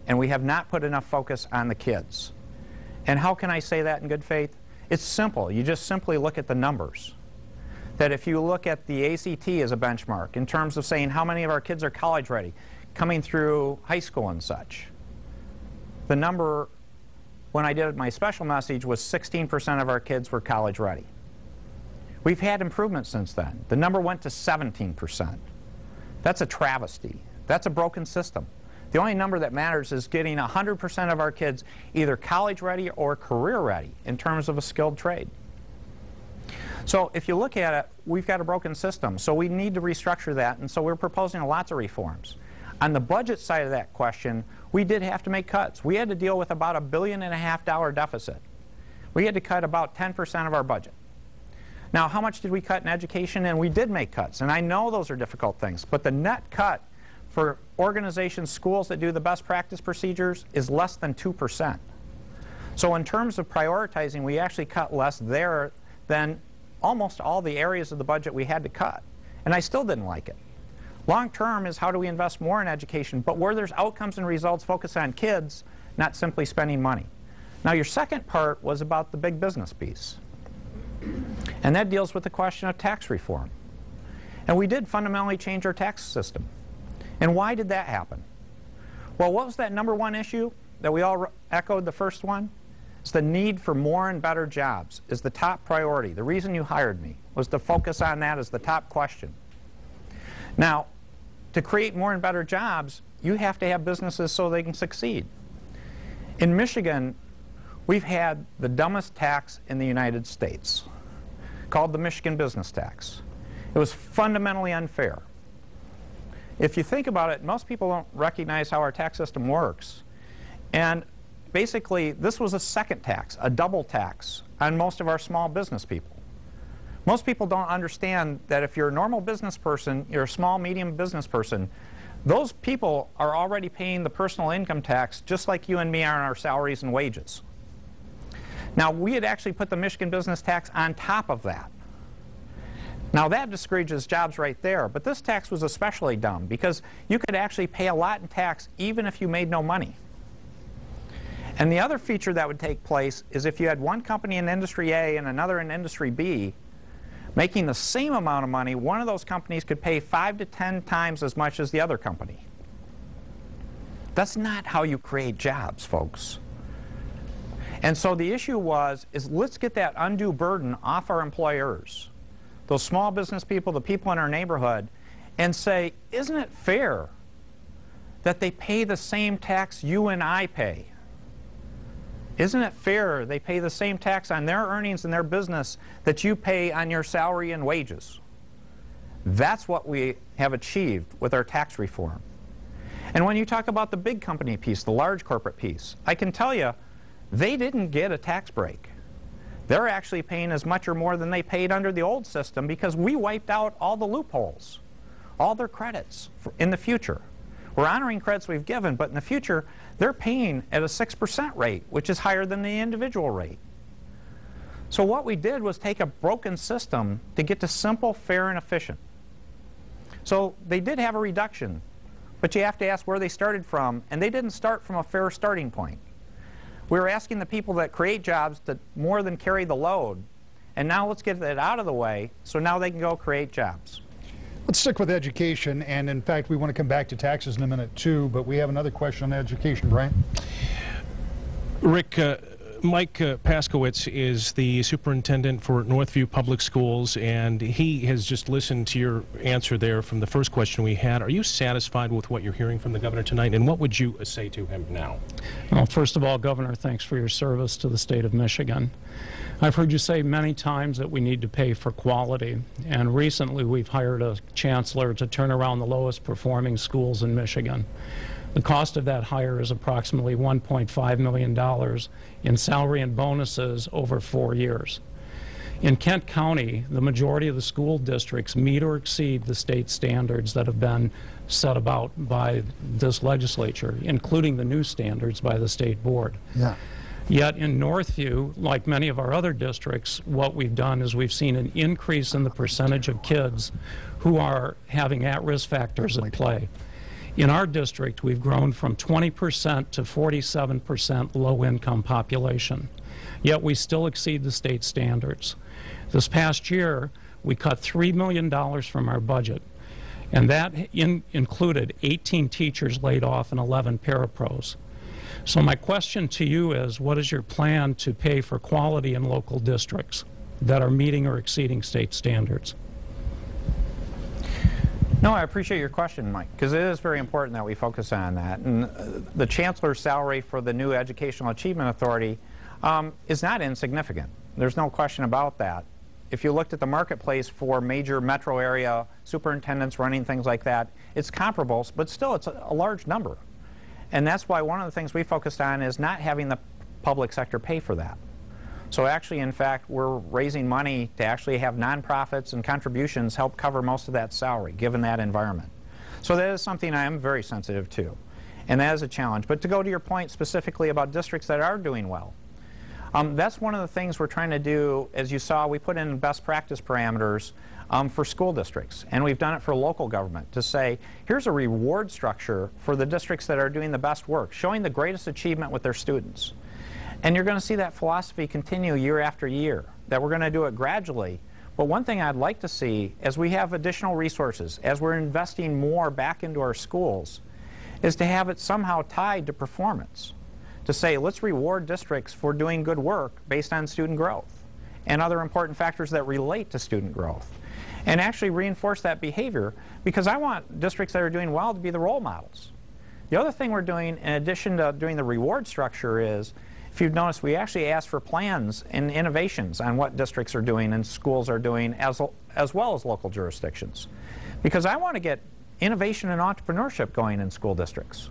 and we have not put enough focus on the kids. And how can I say that in good faith? It's simple. You just simply look at the numbers. That if you look at the ACT as a benchmark in terms of saying how many of our kids are college ready, coming through high school and such, the number when I did my special message was 16% of our kids were college ready. We've had improvement since then. The number went to 17%. That's a travesty. That's a broken system. The only number that matters is getting 100% of our kids either college ready or career ready in terms of a skilled trade. So if you look at it, we've got a broken system. So we need to restructure that, and so we're proposing lots of reforms. On the budget side of that question, we did have to make cuts. We had to deal with about $1.5 billion deficit. We had to cut about 10% of our budget. Now, how much did we cut in education? And we did make cuts, and I know those are difficult things, but the net cut for organizations, schools that do the best practice procedures is less than 2%. So in terms of prioritizing, we actually cut less there than almost all the areas of the budget we had to cut. And I still didn't like it. Long term is how do we invest more in education, but where there's outcomes and results, focus on kids, not simply spending money. Now your second part was about the big business piece. And that deals with the question of tax reform. And we did fundamentally change our tax system. And why did that happen? Well, what was that number one issue that we all echoed the first one? It's the need for more and better jobs is the top priority. The reason you hired me was to focus on that as the top question. Now, to create more and better jobs, you have to have businesses so they can succeed. In Michigan, we've had the dumbest tax in the United States, called the Michigan Business Tax. It was fundamentally unfair. If you think about it, most people don't recognize how our tax system works. And basically, this was a second tax, a double tax on most of our small business people. Most people don't understand that if you're a normal business person, you're a small, medium business person, those people are already paying the personal income tax just like you and me are on our salaries and wages. Now, we had actually put the Michigan Business Tax on top of that. Now, that discourages jobs right there, but this tax was especially dumb because you could actually pay a lot in tax even if you made no money. And the other feature that would take place is if you had one company in Industry A and another in Industry B, making the same amount of money, one of those companies could pay 5 to 10 times as much as the other company. That's not how you create jobs, folks. And so the issue is let's get that undue burden off our employers, those small business people, the people in our neighborhood, and say, isn't it fair that they pay the same tax you and I pay? Isn't it fair they pay the same tax on their earnings and their business that you pay on your salary and wages? That's what we have achieved with our tax reform. And when you talk about the big company piece, the large corporate piece, I can tell you, they didn't get a tax break. They're actually paying as much or more than they paid under the old system because we wiped out all the loopholes, all their credits in the future. We're honoring credits we've given, but in the future, they're paying at a 6% rate, which is higher than the individual rate. So what we did was take a broken system to get to simple, fair, and efficient. So they did have a reduction, but you have to ask where they started from, and they didn't start from a fair starting point. We were asking the people that create jobs to more than carry the load, and now let's get that out of the way so now they can go create jobs. Let's stick with education, and in fact we want to come back to taxes in a minute too, but we have another question on education. Brian? Rick, Mike Paskowitz is the superintendent for Northview Public Schools, and he has just listened to your answer there from the first question we had. Are you satisfied with what you're hearing from the governor tonight, and what would you say to him now? Well, first of all, Governor, thanks for your service to the state of Michigan. I've heard you say many times that we need to pay for quality, and recently we've hired a chancellor to turn around the lowest performing schools in Michigan. The cost of that hire is approximately $1.5 million in salary and bonuses over 4 years. In Kent County, the majority of the school districts meet or exceed the state standards that have been set about by this legislature, including the new standards by the state board. Yeah. Yet in Northview, like many of our other districts, what we've done is we've seen an increase in the percentage of kids who are having at-risk factors at play. In our district, we've grown from 20% to 47% low-income population, yet we still exceed the state standards. This past year, we cut $3 million from our budget, and that included 18 teachers laid off and 11 parapros. So my question to you is, what is your plan to pay for quality in local districts that are meeting or exceeding state standards? No, I appreciate your question, Mike, because it is very important that we focus on that. And the chancellor's salary for the new Educational Achievement Authority is not insignificant. There's no question about that. If you looked at the marketplace for major metro area superintendents running things like that, it's comparable, but still it's a large number. And that's why one of the things we focused on is not having the public sector pay for that. So actually, in fact, we're raising money to actually have nonprofits and contributions help cover most of that salary, given that environment. So that is something I am very sensitive to, and that is a challenge. But to go to your point specifically about districts that are doing well, that's one of the things we're trying to do. As you saw, we put in best practice parameters for school districts, and we've done it for local government to say, here's a reward structure for the districts that are doing the best work, showing the greatest achievement with their students. And you're going to see that philosophy continue year after year, that we're going to do it gradually. But one thing I'd like to see, as we have additional resources, as we're investing more back into our schools, is to have it somehow tied to performance. To say, let's reward districts for doing good work based on student growth and other important factors that relate to student growth. And actually reinforce that behavior, because I want districts that are doing well to be the role models. The other thing we're doing, in addition to doing the reward structure, is, if you've noticed, we actually ask for plans and innovations on what districts are doing and schools are doing, as well as local jurisdictions. Because I want to get innovation and entrepreneurship going in school districts,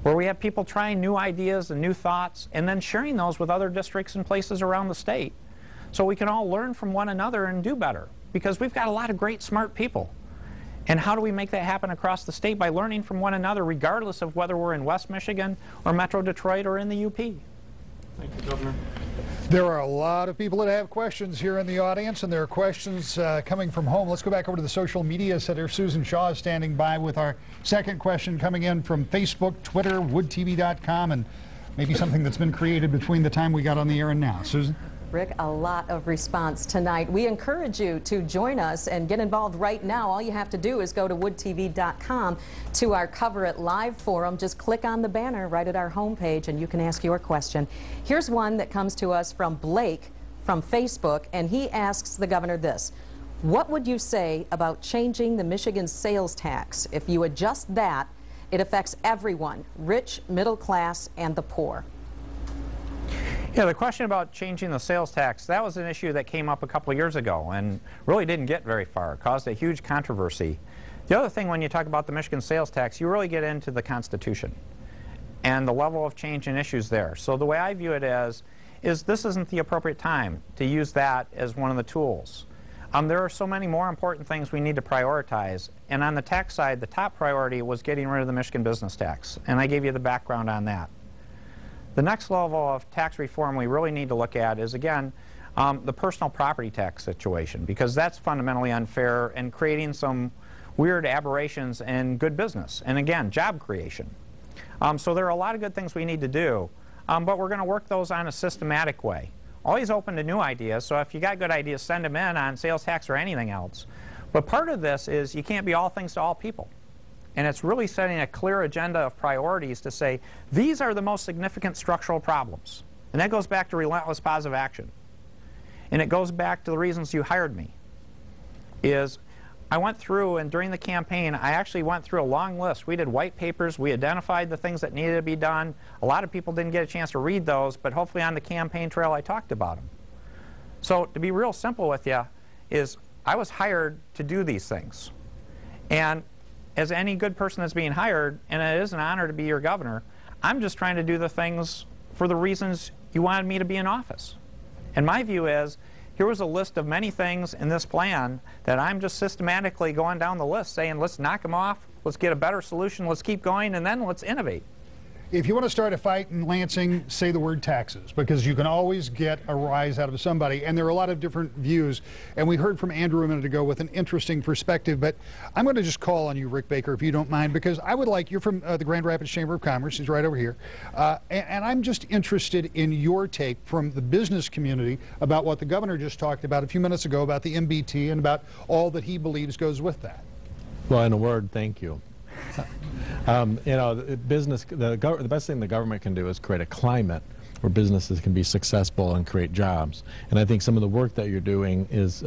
where we have people trying new ideas and new thoughts and then sharing those with other districts and places around the state, so we can all learn from one another and do better. Because we've got a lot of great, smart people. And how do we make that happen across the state? By learning from one another, regardless of whether we're in West Michigan or Metro Detroit or in the UP. Thank you, Governor. There are a lot of people that have questions here in the audience, and there are questions coming from home. Let's go back over to the social media center. Susan Shaw is standing by with our second question coming in from Facebook, Twitter, woodtv.com, and maybe something that's been created between the time we got on the air and now. Susan? Rick, a lot of response tonight. We encourage you to join us and get involved right now. All you have to do is go to woodtv.com to our Cover It Live forum. Just click on the banner right at our homepage and you can ask your question. Here's one that comes to us from Blake from Facebook, and he asks the governor this: what would you say about changing the Michigan sales tax? If you adjust that, it affects everyone, rich, middle class, and the poor. Yeah, the question about changing the sales tax, that was an issue that came up a couple of years ago and really didn't get very far. It caused a huge controversy. The other thing, when you talk about the Michigan sales tax, you really get into the Constitution and the level of change and issues there. So the way I view it is this isn't the appropriate time to use that as one of the tools. There are so many more important things we need to prioritize. And on the tax side, the top priority was getting rid of the Michigan business tax. And I gave you the background on that. The next level of tax reform we really need to look at is, again, the personal property tax situation, because that's fundamentally unfair and creating some weird aberrations in good business and, again, job creation. So there are a lot of good things we need to do, but we're going to work those on a systematic way. Always open to new ideas, so if you got good ideas, send them in on sales tax or anything else. But part of this is you can't be all things to all people. And it's really setting a clear agenda of priorities to say, these are the most significant structural problems. And that goes back to relentless positive action. And it goes back to the reasons you hired me. Is I went through, and during the campaign, I actually went through a long list. We did white papers. We identified the things that needed to be done. A lot of people didn't get a chance to read those, but hopefully on the campaign trail I talked about them. So to be real simple with you, is I was hired to do these things. And as any good person that's being hired, and it is an honor to be your governor, I'm just trying to do the things for the reasons you wanted me to be in office. And my view is, here was a list of many things in this plan that I'm just systematically going down the list saying, let's knock them off, let's get a better solution, let's keep going, and then let's innovate. If you want to start a fight in Lansing, say the word taxes, because you can always get a rise out of somebody. And there are a lot of different views. And we heard from Andrew a minute ago with an interesting perspective. But I'm going to just call on you, Rick Baker, if you don't mind, because I would like, you're from the Grand Rapids Chamber of Commerce. He's right over here. And I'm just interested in your take from the business community about what the governor just talked about a few minutes ago about the MBT and about all that he believes goes with that. Well, in a word, thank you. You know, the best thing the government can do is create a climate where businesses can be successful and create jobs. And I think some of the work that you're doing is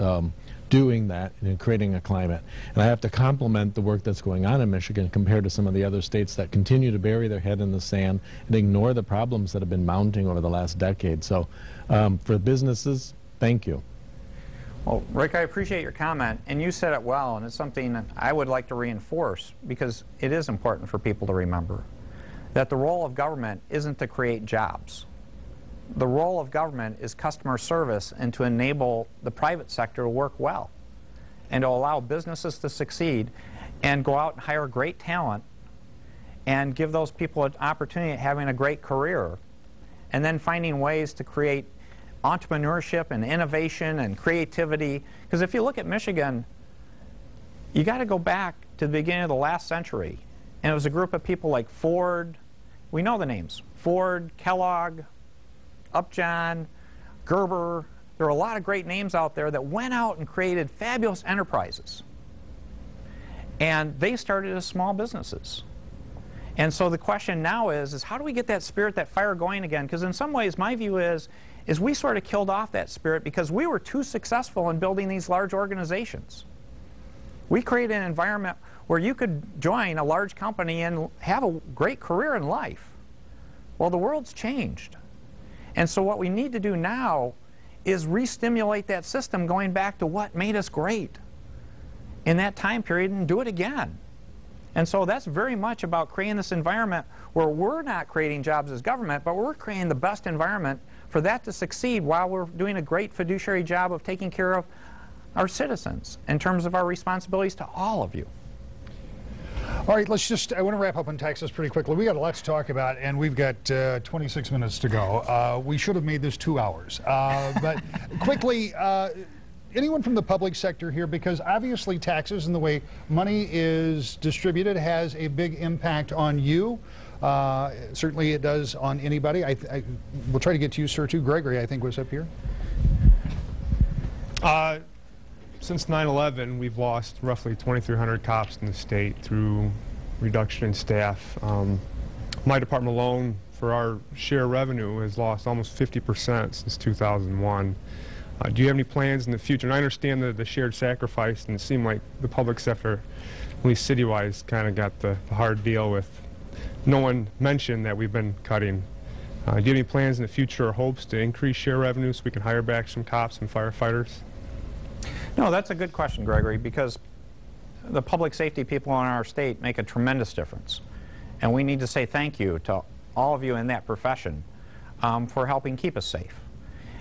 doing that and creating a climate. And I have to compliment the work that's going on in Michigan compared to some of the other states that continue to bury their head in the sand and ignore the problems that have been mounting over the last decade. So for businesses, thank you. Well, Rick, I appreciate your comment, and you said it well, and it's something that I would like to reinforce because it is important for people to remember that the role of government isn't to create jobs. The role of government is customer service and to enable the private sector to work well and to allow businesses to succeed and go out and hire great talent and give those people an opportunity at having a great career and then finding ways to create entrepreneurship and innovation and creativity. Because if you look at Michigan, you got to go back to the beginning of the last century. And it was a group of people like Ford, we know the names, Ford, Kellogg, Upjohn, Gerber. There are a lot of great names out there that went out and created fabulous enterprises. And they started as small businesses. And so the question now is how do we get that spirit, that fire going again? Because in some ways, my view is we sort of killed off that spirit because we were too successful in building these large organizations. We created an environment where you could join a large company and have a great career in life. Well, the world's changed. And so what we need to do now is re-stimulate that system going back to what made us great in that time period and do it again. And so that's very much about creating this environment where we're not creating jobs as government, but we're creating the best environment for that to succeed while we're doing a great fiduciary job of taking care of our citizens in terms of our responsibilities to all of you. All right, I want to wrap up on taxes pretty quickly. We got a lot to talk about, and we've got 26 minutes to go. We should have made this 2 hours. But quickly, anyone from the public sector here, because obviously taxes and the way money is distributed has a big impact on you. Certainly it does on anybody. We'll try to get to you, sir, too. Gregory, I think, was up here. Since 9/11, we've lost roughly 2,300 cops in the state through reduction in staff. My department alone, for our share revenue, has lost almost 50% since 2001. Do you have any plans in the future? And I understand the shared sacrifice, and it seemed like the public sector, at least city-wise, kind of got the hard deal with. No one mentioned that we've been cutting. Do you have any plans in the future or hopes to increase share revenue so we can hire back some cops and firefighters? No, that's a good question, Gregory, because the public safety people in our state make a tremendous difference. And we need to say thank you to all of you in that profession for helping keep us safe.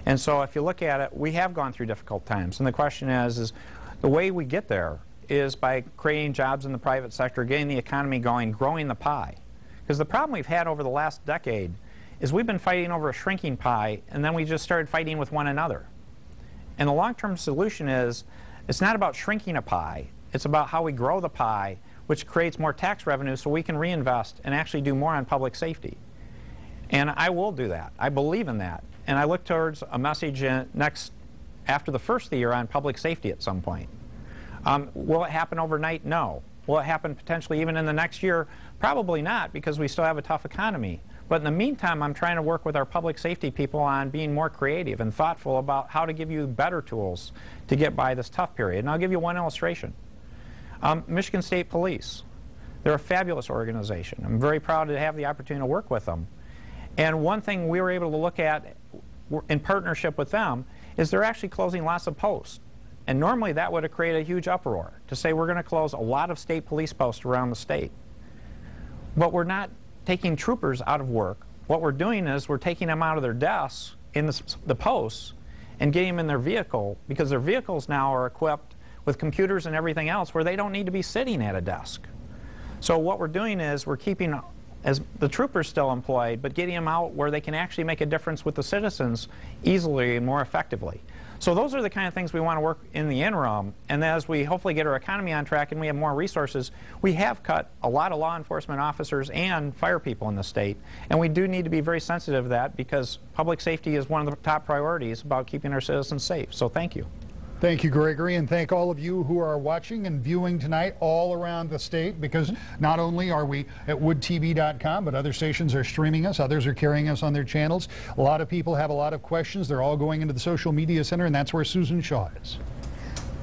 And so if you look at it, we have gone through difficult times. And the question is the way we get there is by creating jobs in the private sector, getting the economy going, growing the pie. Because the problem we've had over the last decade is we've been fighting over a shrinking pie, and then we just started fighting with one another. And the long-term solution is it's not about shrinking a pie. It's about how we grow the pie, which creates more tax revenue so we can reinvest and actually do more on public safety. And I will do that. I believe in that. And I look towards a message after the first of the year on public safety at some point. Will it happen overnight? No. Will it happen potentially even in the next year? Probably not, because we still have a tough economy. But in the meantime, I'm trying to work with our public safety people on being more creative and thoughtful about how to give you better tools to get by this tough period. And I'll give you one illustration. Michigan State Police. They're a fabulous organization. I'm very proud to have the opportunity to work with them. And one thing we were able to look at in partnership with them is they're actually closing lots of posts. And normally that would have created a huge uproar to say we're going to close a lot of state police posts around the state. But we're not taking troopers out of work. What we're doing is we're taking them out of their desks in the posts and getting them in their vehicle, because their vehicles now are equipped with computers and everything else where they don't need to be sitting at a desk. So what we're doing is we're keeping as the troopers still employed, but getting them out where they can actually make a difference with the citizens easily and more effectively. So those are the kind of things we want to work in the interim, and as we hopefully get our economy on track and we have more resources, we have cut a lot of law enforcement officers and fire people in the state, and we do need to be very sensitive to that because public safety is one of the top priorities about keeping our citizens safe. So thank you. Thank you, Gregory, and thank all of you who are watching and viewing tonight all around the state, because not only are we at woodtv.com, but other stations are streaming us, others are carrying us on their channels. A lot of people have a lot of questions. They're all going into the Social Media Center, and that's where Susan Shaw is.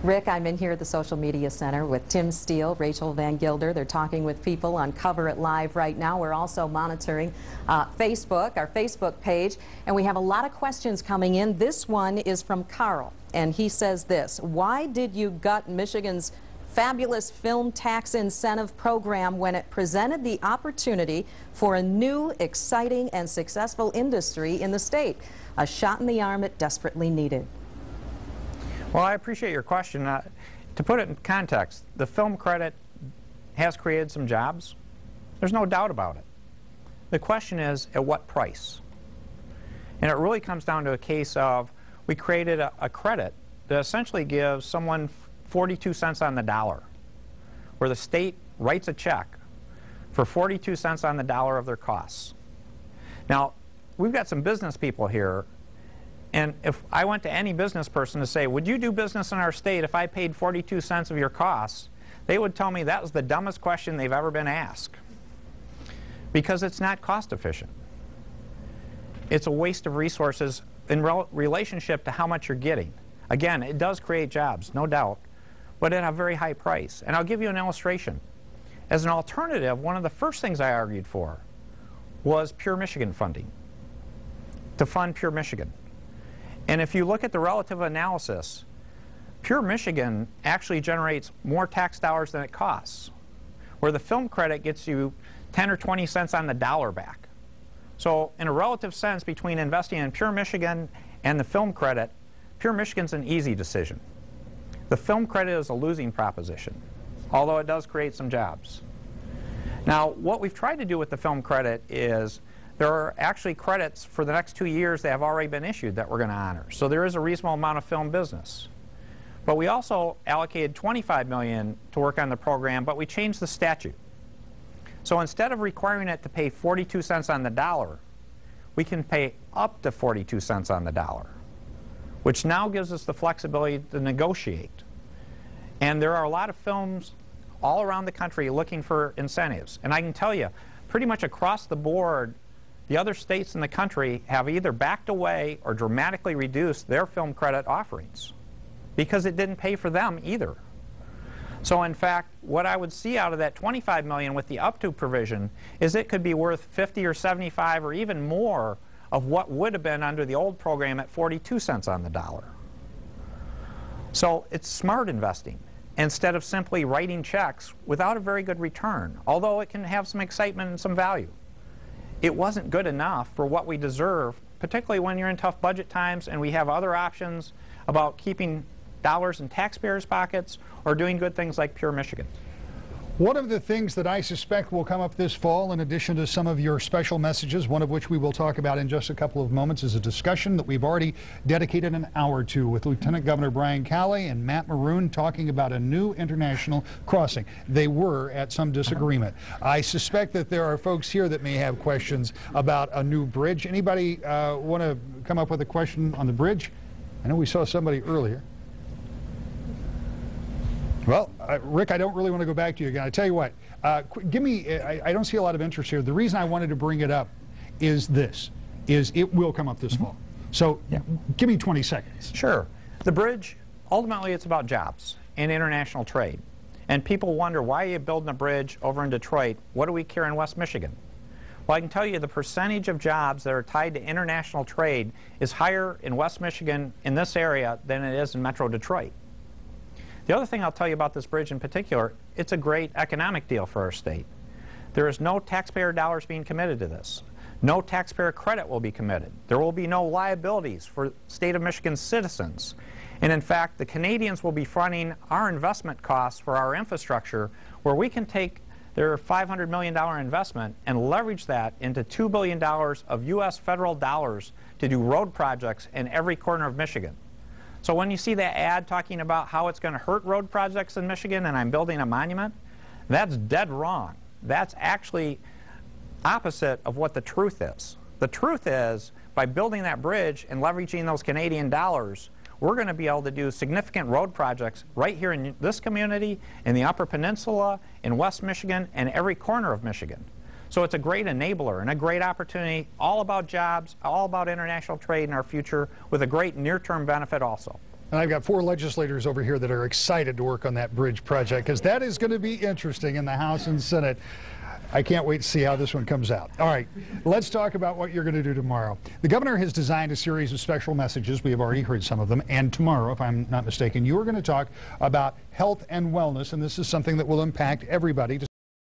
Rick, I'm in here at the Social Media Center with Tim Steele, Rachel Van Gilder. They're talking with people on Cover It Live right now. We're also monitoring Facebook, our Facebook page, and we have a lot of questions coming in. This one is from Carl, and he says this: why did you gut Michigan's fabulous film tax incentive program when it presented the opportunity for a new, exciting, and successful industry in the state? A shot in the arm it desperately needed. Well, I appreciate your question. To put it in context, the film credit has created some jobs. There's no doubt about it. The question is, at what price? And it really comes down to a case of, we created a credit that essentially gives someone 42 cents on the dollar, where the state writes a check for 42 cents on the dollar of their costs. Now, we've got some business people here, and if I went to any business person to say, would you do business in our state if I paid 42 cents of your costs, they would tell me that was the dumbest question they've ever been asked. Because it's not cost efficient. It's a waste of resources in relationship to how much you're getting. Again, it does create jobs, no doubt, but at a very high price. And I'll give you an illustration. As an alternative, one of the first things I argued for was Pure Michigan funding, to fund Pure Michigan. And if you look at the relative analysis, Pure Michigan actually generates more tax dollars than it costs, where the film credit gets you 10 or 20 cents on the dollar back. So in a relative sense, between investing in Pure Michigan and the film credit, Pure Michigan's an easy decision. The film credit is a losing proposition, although it does create some jobs. Now, what we've tried to do with the film credit is there are actually credits for the next 2 years that have already been issued that we're going to honor. So there is a reasonable amount of film business. But we also allocated $25 million to work on the program, but we changed the statute. So instead of requiring it to pay 42 cents on the dollar, we can pay up to 42 cents on the dollar, which now gives us the flexibility to negotiate. And there are a lot of films all around the country looking for incentives. And I can tell you, pretty much across the board, the other states in the country have either backed away or dramatically reduced their film credit offerings because it didn't pay for them either. So in fact, what I would see out of that $25 million with the up to provision is it could be worth 50 or 75 or even more of what would have been under the old program at 42 cents on the dollar. So it's smart investing instead of simply writing checks without a very good return, although it can have some excitement and some value. It wasn't good enough for what we deserve, particularly when you're in tough budget times and we have other options about keeping dollars in taxpayers' pockets or doing good things like Pure Michigan. One of the things that I suspect will come up this fall, in addition to some of your special messages, one of which we will talk about in just a couple of moments, is a discussion that we've already dedicated an hour to with Lieutenant Governor Brian Calley and Matt Maroon talking about a new international crossing. They were at some disagreement. I suspect that there are folks here that may have questions about a new bridge. Anybody want to come up with a question on the bridge? I know we saw somebody earlier. Well, Rick, I don't really want to go back to you again. I tell you what, give me, I don't see a lot of interest here. The reason I wanted to bring it up is this, is it will come up this fall. So give me 20 seconds. Sure. The bridge, ultimately it's about jobs and international trade. And people wonder, why are you building a bridge over in Detroit? What do we care in West Michigan? Well, I can tell you the percentage of jobs that are tied to international trade is higher in West Michigan in this area than it is in Metro Detroit. The other thing I'll tell you about this bridge in particular, it's a great economic deal for our state. There is no taxpayer dollars being committed to this. No taxpayer credit will be committed. There will be no liabilities for state of Michigan citizens. And in fact, the Canadians will be fronting our investment costs for our infrastructure, where we can take their $500 million investment and leverage that into $2 billion of U.S. federal dollars to do road projects in every corner of Michigan. So when you see that ad talking about how it's going to hurt road projects in Michigan and I'm building a monument, that's dead wrong. That's actually opposite of what the truth is. The truth is, by building that bridge and leveraging those Canadian dollars, we're going to be able to do significant road projects right here in this community, in the Upper Peninsula, in West Michigan, and every corner of Michigan. So it's a great enabler and a great opportunity, all about jobs, all about international trade in our future, with a great near-term benefit also. And I've got 4 legislators over here that are excited to work on that bridge project, because that is going to be interesting in the House and Senate. I can't wait to see how this one comes out. All right, let's talk about what you're going to do tomorrow. The governor has designed a series of special messages. We have already heard some of them. And tomorrow, if I'm not mistaken, you are going to talk about health and wellness, and this is something that will impact everybody.